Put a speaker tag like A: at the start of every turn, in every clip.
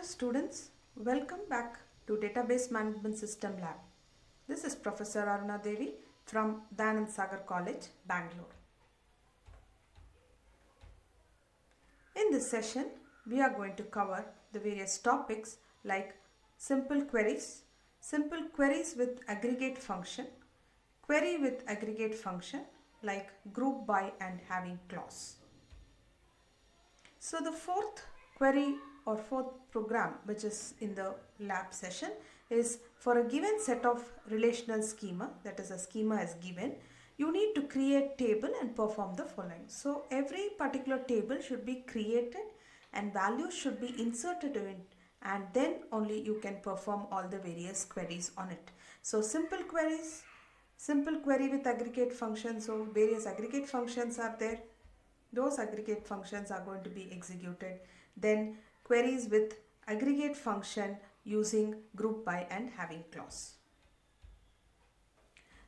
A: Hello students, welcome back to Database Management System Lab. This is Professor Aruna Devi from Dayanand Sagar College, Bangalore. In this session, we are going to cover the various topics like simple queries with aggregate function, query with aggregate function like group by and having clause. So the fourth query or fourth program which is in the lab session is for a given set of relational schema, that is a schema is given, you need to create table and perform the following. So every particular table should be created and values should be inserted in it, and then only you can perform all the various queries on it. So simple query with aggregate functions, so various aggregate functions are there. Those aggregate functions are going to be executed. Then queries with aggregate function using group by and having clause.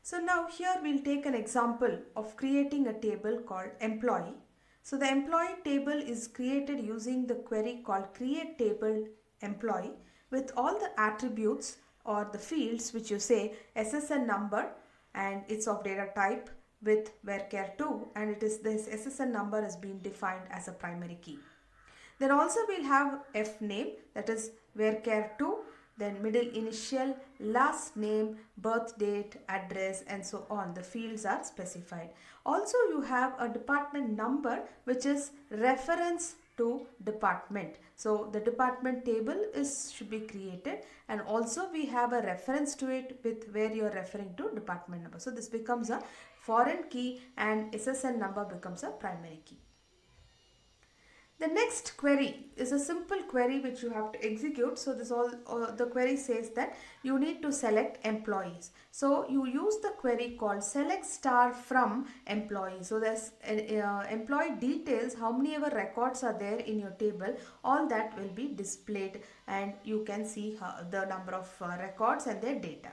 A: So now here we'll take an example of creating a table called employee. So the employee table is created using the query called create table employee with all the attributes or the fields which you say SSN number and it's of data type with varchar2, and it is this SSN number has been defined as a primary key. Then also we'll have fname, that is varchar2, then middle initial, last name, birth date, address, and so on. The fields are specified. Also you have a department number which is reference to department. So the department table should be created, and also we have a reference to it with where you are referring to department number. So this becomes a foreign key and SSN number becomes a primary key. The next query is a simple query which you have to execute. So this the query says that you need to select employees. So you use the query called select star from employee. So there's employee details, how many ever records are there in your table, all that will be displayed and you can see the number of records and their data.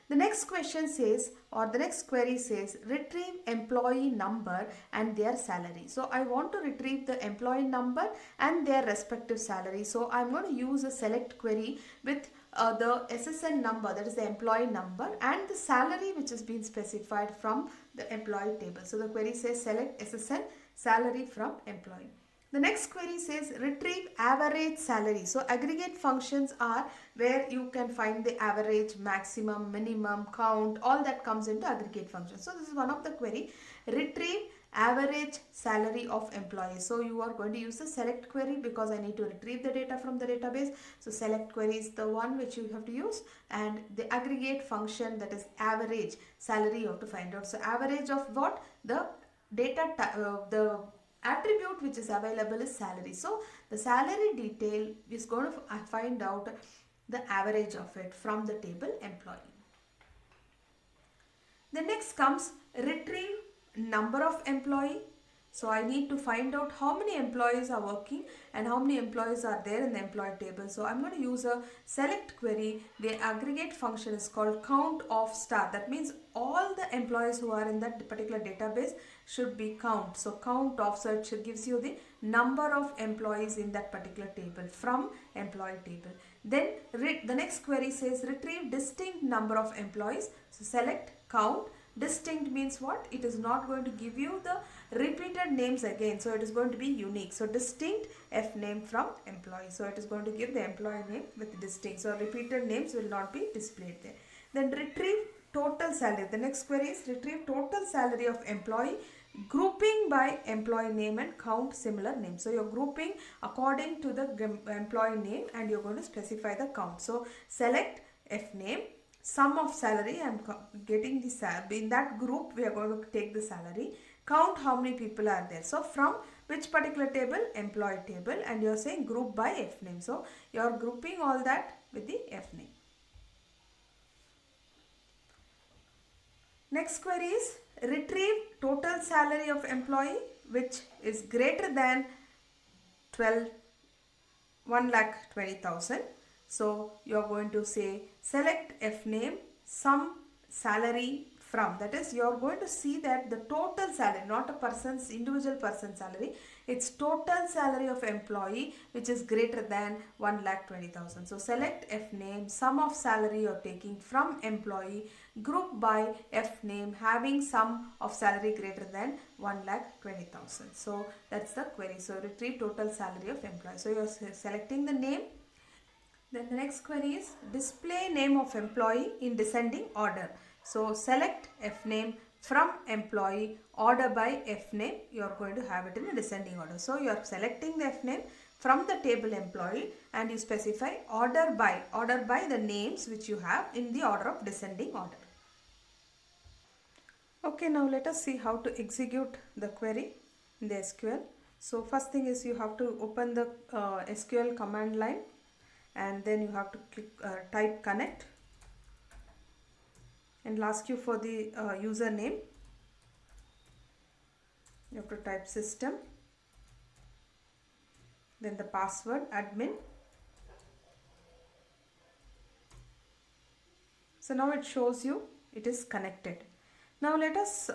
A: The next question says, or the next query says, retrieve employee number and their salary. So I want to retrieve the employee number and their respective salary. So I'm going to use a select query with the SSN number, that is the employee number, and the salary which has been specified from the employee table. So the query says select SSN salary from employee. The next query says retrieve average salary. So aggregate functions are where you can find the average, maximum, minimum, count, all that comes into aggregate functions. So this is one of the query, retrieve average salary of employees. So you are going to use the select query because I need to retrieve the data from the database. So select query is the one which you have to use, and the aggregate function, that is average salary, you have to find out. So average of what? The data, the attribute which is available is salary. So the salary detail is going to find out the average of it from the table employee. The next comes retrieve number of employee. So I need to find out how many employees are working and how many employees are there in the employee table. So I'm going to use a select query. The aggregate function is called count of star. That means all the employees who are in that particular database should be count. So count of, so it gives you the number of employees in that particular table from employee table. Then the next query says retrieve distinct number of employees. So select count. Distinct means what? It is not going to give you the repeated names again. So it is going to be unique. So distinct fname from employee. So it is going to give the employee name with distinct. So repeated names will not be displayed there. Then retrieve total salary. The next query is retrieve total salary of employee, grouping by employee name and count similar names. So you're grouping according to the employee name and you're going to specify the count. So select fname, sum of salary, I'm getting the salary. In that group we are going to take the salary. Count how many people are there. So from which particular table? Employee table, and you're saying group by fname. So you're grouping all that with the fname. Next query is retrieve total salary of employee which is greater than 1,20,000. So you are going to say select fname, sum salary from, that is you are going to see that the total salary, not a person's individual person salary, its total salary of employee which is greater than 1,20,000. So select F name, sum of salary you're taking from employee, group by F name having sum of salary greater than 1,20,000. So that's the query. So retrieve total salary of employee. So you're selecting the name. Then the next query is display name of employee in descending order. So select F name from employee, order by F name. You are going to have it in a descending order. So you are selecting the F name from the table employee and you specify order by the names which you have in the order of descending order. Okay, now let us see how to execute the query in the SQL. So first thing is you have to open the SQL command line and then you have to type connect and it'll ask you for the username. You have to type system, then the password admin. So now it shows you it is connected. Now let us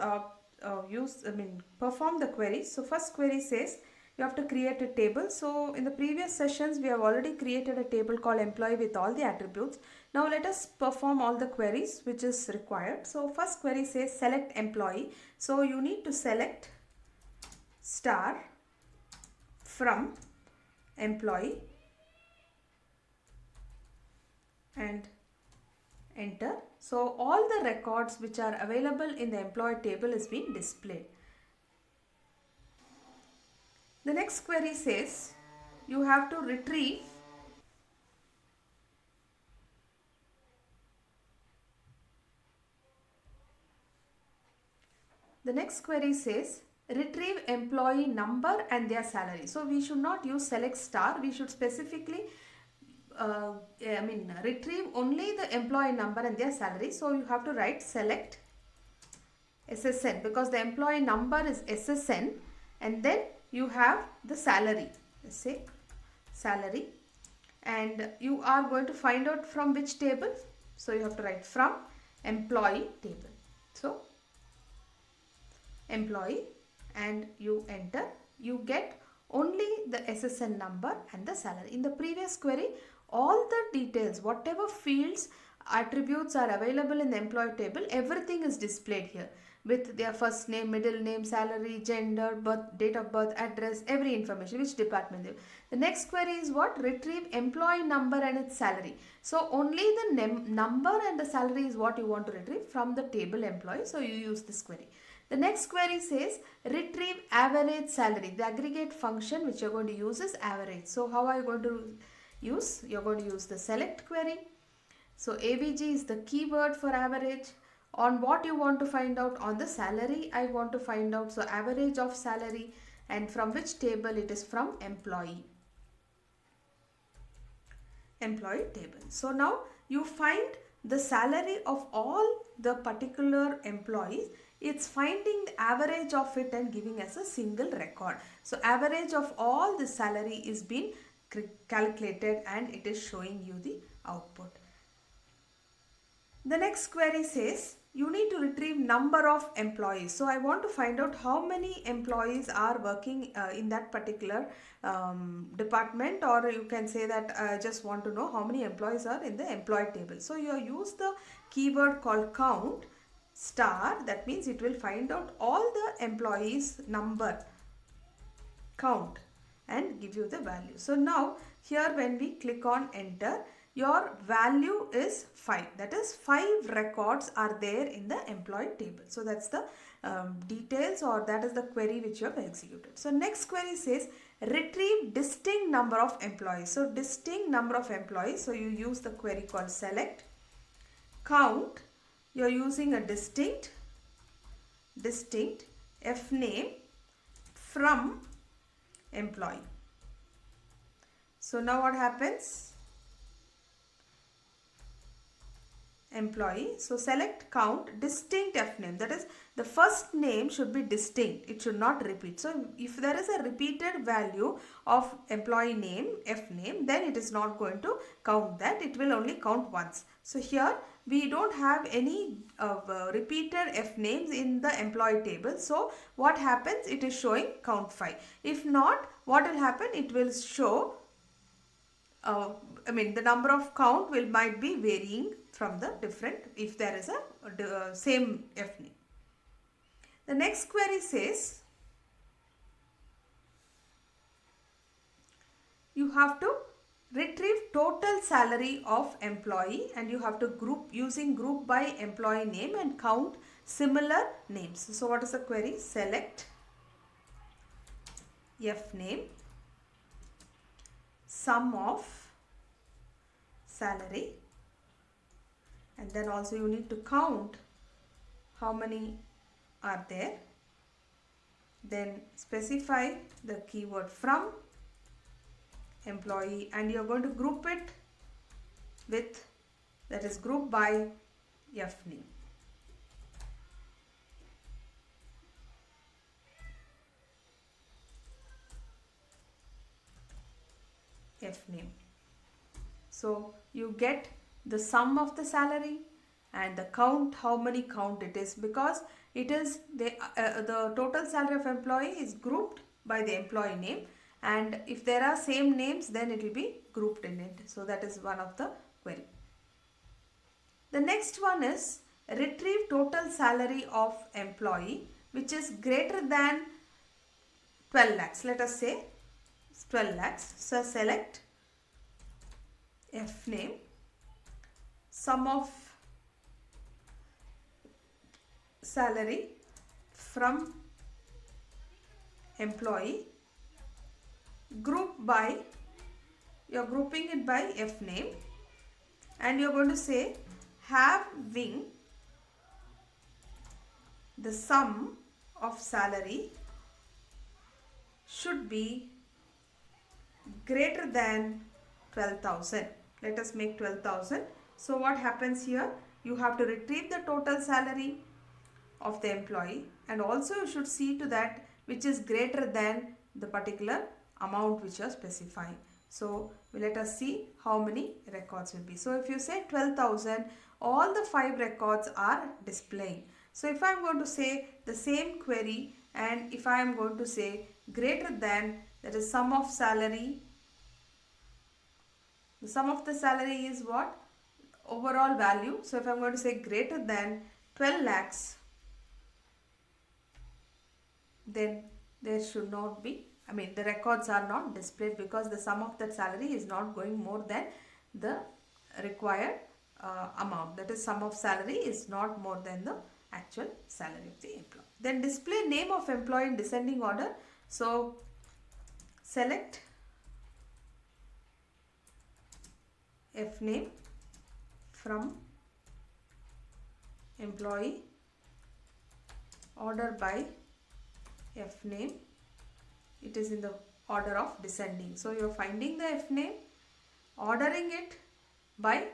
A: perform the query. So first query says you have to create a table. So in the previous sessions we have already created a table called employee with all the attributes. Now let us perform all the queries which is required. So first query says select employee. So you need to select star from employee and enter. So all the records which are available in the employee table is being displayed. The next query says you have to retrieve retrieve employee number and their salary. So we should not use select star. We should specifically retrieve only the employee number and their salary. So you have to write select SSN because the employee number is SSN and then you have the salary. Let's say salary, and you are going to find out from which table. So you have to write from employee table. So employee and you enter, you get only the SSN number and the salary. In the previous query, all the details, whatever fields, attributes are available in the employee table, everything is displayed here with their first name, middle name, salary, gender, birth, date of birth, address, every information, which department they. The next query is what? Retrieve employee number and its salary. So only the number and the salary is what you want to retrieve from the table employee. So you use this query. The next query says retrieve average salary. The aggregate function which you are going to use is average. So how are you going to use? You are going to use the select query. So AVG is the keyword for average. On what you want to find out? On the salary I want to find out. So average of salary, and from which table? It is from employee table. So now you find the salary of all the particular employees. It's finding the average of it and giving us a single record. So average of all the salary is being calculated and it is showing you the output. The next query says you need to retrieve number of employees. So I want to find out how many employees are working in that particular department, or you can say that I just want to know how many employees are in the employee table. So you use the keyword called count star. That means it will find out all the employees number, count, and give you the value. So now here when we click on enter, your value is 5. That is 5 records are there in the employee table. So that's the details, or that is the query which you have executed. So next query says retrieve distinct number of employees. So distinct number of employees. So you use the query called select count. You are using a distinct F name from employee. So now what happens? employee. So select count distinct F name, that is the first name should be distinct, it should not repeat. So if there is a repeated value of employee name, F name, then it is not going to count that, it will only count once. So here we don't have any repeated F names in the employee table. So what happens, it is showing count 5. If not, what will happen, it will show the number of count might be varying from the different if there is a same F name. The next query says you have to retrieve total salary of employee and you have to group using group by employee name and count similar names. So what is the query? Select F name, sum of salary, and then also you need to count how many are there. Then specify the keyword from employee and you are going to group it with, that is group by F name. F name. So you get the sum of the salary and the count, how many count it is, because it is the total salary of employee is grouped by the employee name, and if there are same names then it will be grouped in it. So that is one of the query. The next one is retrieve total salary of employee which is greater than 12 lakhs. Let us say 12 lakhs. So select F name, sum of salary from employee, group by, you are grouping it by F name, and you are going to say having the sum of salary should be greater than 12,000. Let us make 12,000. So what happens here? You have to retrieve the total salary of the employee and also you should see to that which is greater than the particular amount which you are specifying. So let us see how many records will be. So if you say 12,000, all the 5 records are displaying. So if I am going to say the same query and if I am going to say greater than, that is sum of salary, the sum of the salary is what? Overall value. So if I am going to say greater than 12 lakhs, then there should not be, the records are not displayed because the sum of that salary is not going more than the required amount. That is, sum of salary is not more than the actual salary of the employee. Then display name of employee in descending order. So select F name from employee, order by F name, it is in the order of descending. So you are finding the F name, ordering it by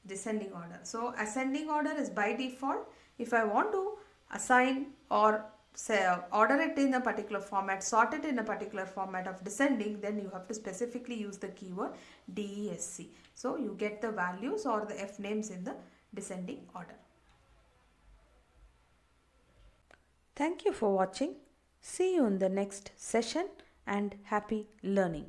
A: descending order. So ascending order is by default. If I want to assign or say order it in a particular format, sort it in a particular format of descending, then you have to specifically use the keyword DESC. So you get the values or the F names in the descending order. Thank you for watching. See you in the next session and happy learning.